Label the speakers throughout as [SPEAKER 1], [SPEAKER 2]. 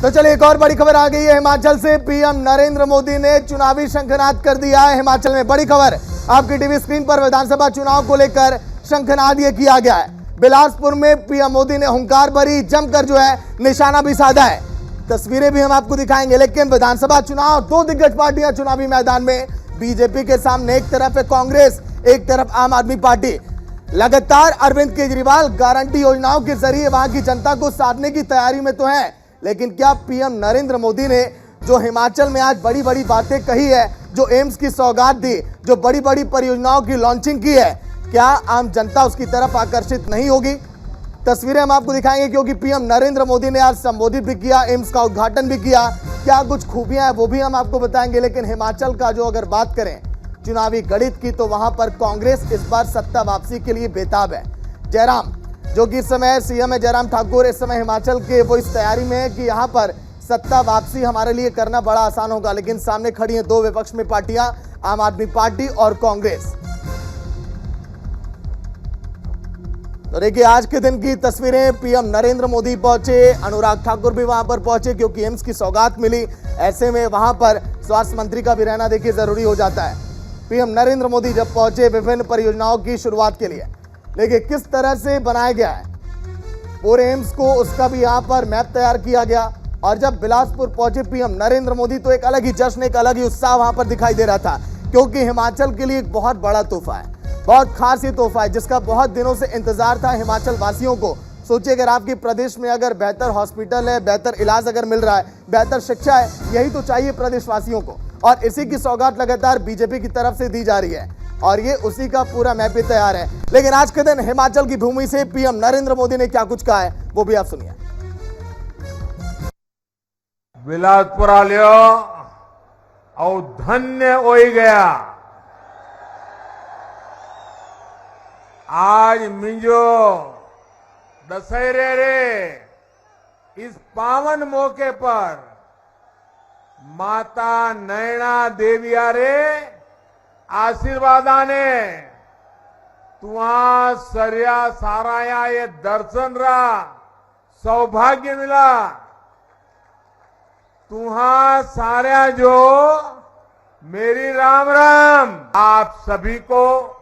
[SPEAKER 1] तो चलिए एक और बड़ी खबर आ गई है हिमाचल से। पीएम नरेंद्र मोदी ने चुनावी शंखनाद कर दिया है हिमाचल में। बड़ी खबर आपकी टीवी स्क्रीन पर विधानसभा चुनाव को लेकर शंखनाद ये किया गया है। बिलासपुर में पीएम मोदी ने हुंकार भरी, जमकर जो है निशाना भी साधा है। तस्वीरें भी हम आपको दिखाएंगे। लेकिन विधानसभा चुनाव, दो दिग्गज पार्टियां चुनावी मैदान में। बीजेपी के सामने एक तरफ है कांग्रेस, एक तरफ आम आदमी पार्टी। लगातार अरविंद केजरीवाल गारंटी योजनाओं के जरिए वहां की जनता को साधने की तैयारी में तो है, लेकिन क्या पीएम नरेंद्र मोदी ने जो हिमाचल में आज बड़ी बड़ी बातें कही है, जो एम्स की सौगात दी, जो बड़ी बड़ी परियोजनाओं की लॉन्चिंग की है, क्या आम जनता उसकी तरफ आकर्षित नहीं होगी? तस्वीरें हम आपको दिखाएंगे, क्योंकि पीएम नरेंद्र मोदी ने आज संबोधित भी किया, एम्स का उद्घाटन भी किया। क्या कुछ खूबियां हैं वो भी हम आपको बताएंगे। लेकिन हिमाचल का जो अगर बात करें चुनावी गणित की, तो वहां पर कांग्रेस इस बार सत्ता वापसी के लिए बेताब है। जयराम, जो कि इस समय सीएम है जयराम ठाकुर, इस समय हिमाचल के वो इस तैयारी में है कि यहां पर सत्ता वापसी हमारे लिए करना बड़ा आसान होगा। लेकिन सामने खड़ी हैं दो विपक्ष में पार्टियां, आम आदमी पार्टी और कांग्रेस। तो देखिए आज के दिन की तस्वीरें, पीएम नरेंद्र मोदी पहुंचे, अनुराग ठाकुर भी वहां पर पहुंचे क्योंकि एम्स की सौगात मिली। ऐसे में वहां पर स्वास्थ्य मंत्री का भी रहना देखिए जरूरी हो जाता है। पीएम नरेंद्र मोदी जब पहुंचे विभिन्न परियोजनाओं की शुरुआत के लिए, लेकिन किस तरह से बनाया गया है पूरे एम्स को, उसका भी यहाँ पर मैप तैयार किया गया। और जब बिलासपुर पहुंचे पीएम नरेंद्र मोदी, तो एक अलग ही जश्न, एक अलग ही उत्साह वहां पर दिखाई दे रहा था, क्योंकि हिमाचल के लिए एक बहुत बड़ा तोहफा है, बहुत खास ये तोहफा है, जिसका बहुत दिनों से इंतजार था हिमाचल वासियों को। सोचिए अगर आपके प्रदेश में अगर बेहतर हॉस्पिटल है, बेहतर इलाज अगर मिल रहा है, बेहतर शिक्षा है, यही तो चाहिए प्रदेशवासियों को। और इसी की सौगात लगातार बीजेपी की तरफ से दी जा रही है, और ये उसी का पूरा मैप भी तैयार है। लेकिन आज के दिन हिमाचल की भूमि से पीएम नरेंद्र मोदी ने क्या कुछ कहा है वो भी आप सुनिए।
[SPEAKER 2] बिलासपुर आलियो और धन्य हो गया। आज मिंजो दशहरे रे इस पावन मौके पर माता नैना देविया रे आशीर्वादाने तुआ सर्या साराया ये दर्शन रा सौभाग्य मिला। तुहा सारा जो मेरी राम राम आप सभी को,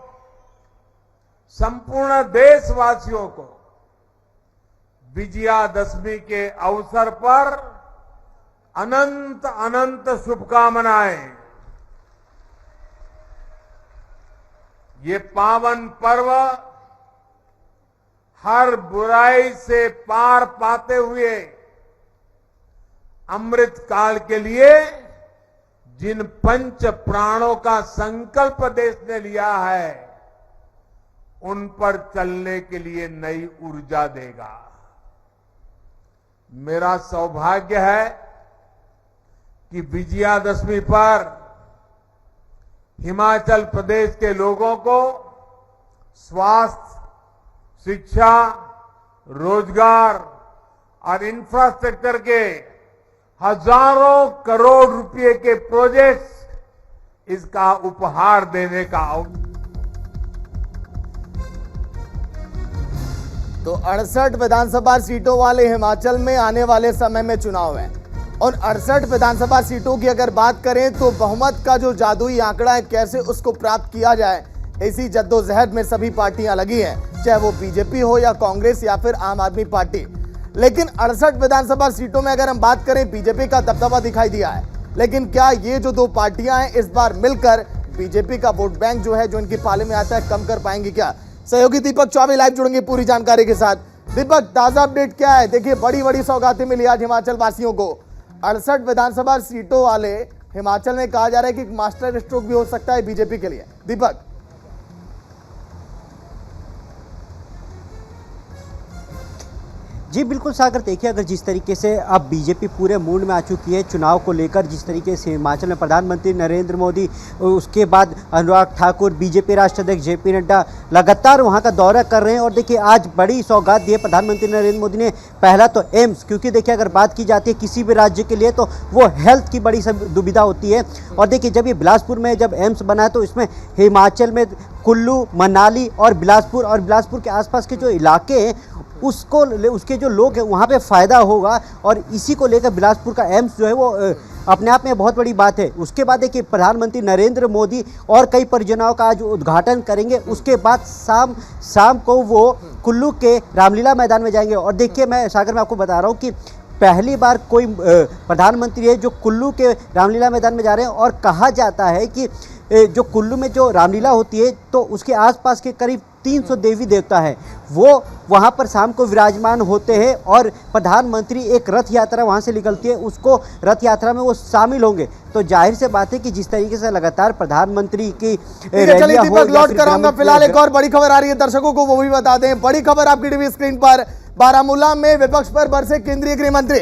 [SPEAKER 2] संपूर्ण देशवासियों को विजयादशमी के अवसर पर अनंत अनंत शुभकामनाएं। ये पावन पर्व हर बुराई से पार पाते हुए अमृत काल के लिए जिन पंच प्राणों का संकल्प देश ने लिया है, उन पर चलने के लिए नई ऊर्जा देगा। मेरा सौभाग्य है कि विजयादशमी पर हिमाचल प्रदेश के लोगों को स्वास्थ्य, शिक्षा, रोजगार और इंफ्रास्ट्रक्चर के हजारों करोड़ रुपए के प्रोजेक्ट्स इसका उपहार देने का
[SPEAKER 1] तो 68 विधानसभा सीटों वाले हिमाचल में आने वाले समय में चुनाव है, और 68 विधानसभा सीटों की अगर बात करें तो बहुमत का जो जादुई आंकड़ा है, कैसे उसको प्राप्त किया जाए, इसी जद्दोजहद में सभी पार्टियां लगी हैं, चाहे वो बीजेपी हो या कांग्रेस या फिर आम आदमी पार्टी। लेकिन 68 विधानसभा सीटों में अगर हम बात करें, बीजेपी का दबदबा दिखाई दिया है। लेकिन क्या ये जो दो पार्टियां हैं इस बार मिलकर बीजेपी का वोट बैंक जो है, जो इनकी पाले में आता है, कम कर पाएंगी क्या? सहयोगी दीपक चौबे लाइव जुड़ेंगे पूरी जानकारी के साथ। दीपक, ताजा अपडेट क्या है? देखिए बड़ी बड़ी सौगातें मिली आज हिमाचल वासियों को। 68 विधानसभा सीटों वाले हिमाचल में कहा जा रहा है कि मास्टर स्ट्रोक भी हो सकता है बीजेपी के लिए। दीपक,
[SPEAKER 3] जी बिल्कुल सागर, देखिए अगर जिस तरीके से अब बीजेपी पूरे मूड में आ चुकी है चुनाव को लेकर, जिस तरीके से हिमाचल में प्रधानमंत्री नरेंद्र मोदी, उसके बाद अनुराग ठाकुर, बीजेपी राष्ट्रीय अध्यक्ष जेपी नड्डा लगातार वहां का दौरा कर रहे हैं। और देखिए आज बड़ी सौगात दी है प्रधानमंत्री नरेंद्र मोदी ने। पहला तो एम्स, क्योंकि देखिए अगर बात की जाती है किसी भी राज्य के लिए तो वो हेल्थ की बड़ी दुविधा होती है। और देखिए जब ये बिलासपुर में जब एम्स बना है तो इसमें हिमाचल में कुल्लू, मनाली और बिलासपुर के आसपास के जो इलाके हैं उसके जो लोग हैं वहाँ पे फ़ायदा होगा। और इसी को लेकर बिलासपुर का एम्स जो है वो अपने आप में बहुत बड़ी बात है। उसके बाद देखिए प्रधानमंत्री नरेंद्र मोदी और कई परियोजनाओं का आज उद्घाटन करेंगे। उसके बाद शाम को वो कुल्लू के रामलीला मैदान में जाएंगे। और देखिए मैं आपको बता रहा हूँ कि पहली बार कोई प्रधानमंत्री है जो कुल्लू के रामलीला मैदान में जा रहे हैं। और कहा जाता है कि जो कुल्लू में जो रामलीला होती है तो उसके आसपास के करीब 300 देवी देवता हैं, वो वहाँ पर शाम को विराजमान होते हैं। और प्रधानमंत्री एक रथ यात्रा वहाँ से निकलती है, उसको रथ यात्रा में वो शामिल होंगे। तो जाहिर से बात है कि जिस तरीके से लगातार प्रधानमंत्री की
[SPEAKER 1] चलिए दीपक लौट कर आऊंगा। फिलहाल एक और बड़ी खबर आ रही है दर्शकों को, वो भी बता दें। बड़ी खबर आपकी टीवी स्क्रीन पर, बारामूला में विपक्ष पर बरसे केंद्रीय गृह मंत्री।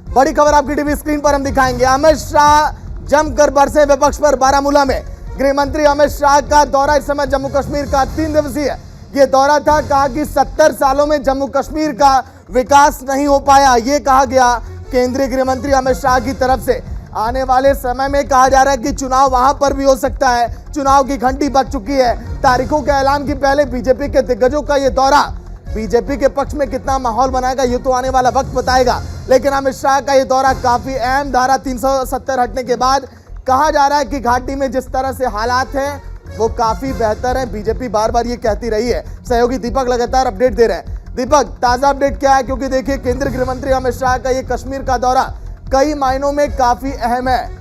[SPEAKER 1] बड़ी खबर आपकी टीवी स्क्रीन पर हम दिखाएंगे। अमित शाह जमकर बरसे विपक्ष पर बारामूला में। गृह मंत्री अमित शाह का दौरा इस समय जम्मू कश्मीर का 3 दिवसीय ये दौरा था। कहा कि 70 सालों में जम्मू कश्मीर का विकास नहीं हो पाया, ये कहा गया केंद्रीय गृह मंत्री अमित शाह की तरफ से। आने वाले समय में कहा जा रहा है कि चुनाव वहां पर भी हो सकता है। चुनाव की घंटी बज चुकी है। तारीखों के ऐलान की पहले बीजेपी के दिग्गजों का ये दौरा बीजेपी के पक्ष में कितना माहौल बनाएगा ये तो आने वाला वक्त बताएगा। लेकिन अमित शाह का ये दौरा काफी अहम। धारा 370 हटने के बाद कहा जा रहा है कि घाटी में जिस तरह से हालात हैं वो काफी बेहतर है। बीजेपी बार बार ये कहती रही है। सहयोगी दीपक लगातार अपडेट दे रहे हैं। दीपक, ताजा अपडेट क्या है? क्योंकि देखिए केंद्रीय गृह मंत्री अमित शाह का ये कश्मीर का दौरा कई मायनों में काफी अहम है।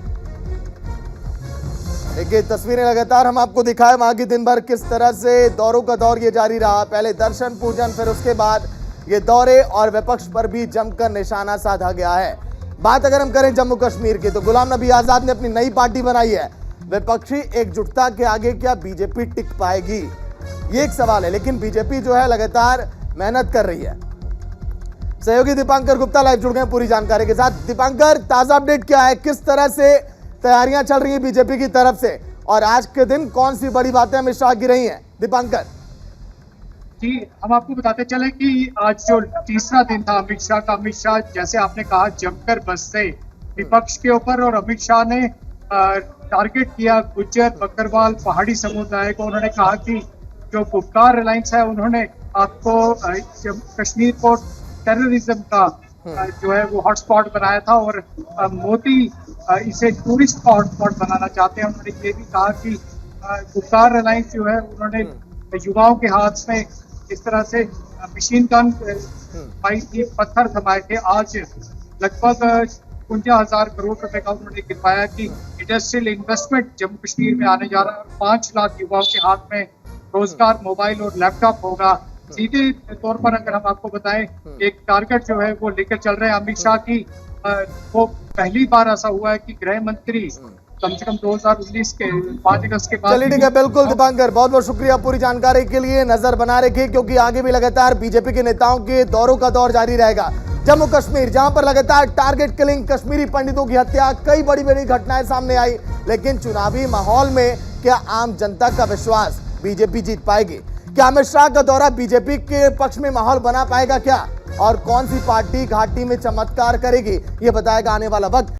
[SPEAKER 1] देखिए तस्वीरें लगातार हम आपको दिखाएं वहां की दिन भर किस तरह से दौरों का दौर ये जारी रहा। पहले दर्शन पूजन, फिर उसके बाद ये दौरे और विपक्ष पर भी जमकर निशाना साधा गया है। बात अगर हम करें जम्मू कश्मीर की तो गुलाम नबी आजाद ने अपनी नई पार्टी बनाई है। विपक्षी एकजुटता के आगे क्या बीजेपी टिक पाएगी, ये एक सवाल है। लेकिन बीजेपी जो है लगातार मेहनत कर रही है। सहयोगी दीपांकर गुप्ता लाइव जुड़ गए पूरी जानकारी के साथ। दीपांकर, ताजा अपडेट क्या है? किस तरह से तैयारियां चल रही है बीजेपी की तरफ से और आज के दिन कौन सी बड़ी बातें अमित शाह की रही हैं? दीपांकर
[SPEAKER 4] जी, हम आपको बताते चले कि आज जो तीसरा दिन था अमित शाह का, अमित शाह जैसे आपने कहा जमकर बरसे विपक्ष के ऊपर। और अमित शाह ने टारगेट किया गुज्जर बकरवाल पहाड़ी समुदाय को। उन्होंने कहा कि जो गुप्कार अलायंस है उन्होंने आपको कश्मीर को टेररिज्म का जो है वो हॉटस्पॉट बनाया था और मोदी इसे टूरिस्ट हॉटस्पॉट बनाना चाहते हैं। उन्होंने ये भी कहा कि गुप्कार अलायंस जो है उन्होंने युवाओं के हाथ में इस तरह से मशीन गन पाई थी, पत्थर थमाए थे। आज लगभग 49,000 करोड़ रुपए का उन्होंने गिरवाया कि इंडस्ट्रियल इन्वेस्टमेंट जम्मू कश्मीर में आने जा रहा है। 5 लाख युवाओं के हाथ में रोजगार, मोबाइल और लैपटॉप होगा। सीधे तौर पर अगर हम आपको बताएं, एक टारगेट जो है वो लेकर चल रहे हैं अमित शाह की। वो पहली बार ऐसा हुआ है कि गृह मंत्री कम से कम 2019 के 5 अगस्त के बाद।
[SPEAKER 1] चलिए ठीक है, बिल्कुल दीपांकर, बहुत बहुत शुक्रिया पूरी जानकारी के लिए। नजर बना रखिए क्योंकि आगे भी लगातार बीजेपी के नेताओं के दौरों का दौर जारी रहेगा। जम्मू कश्मीर जहां पर लगातार टारगेट किलिंग, कश्मीरी पंडितों की हत्या, कई बड़ी बड़ी घटनाएं सामने आई। लेकिन चुनावी माहौल में क्या आम जनता का विश्वास बीजेपी जीत पाएगी? क्या अमित शाह का दौरा बीजेपी के पक्ष में माहौल बना पाएगा क्या? और कौन सी पार्टी घाटी में चमत्कार करेगी, ये बताएगा आने वाला वक्त।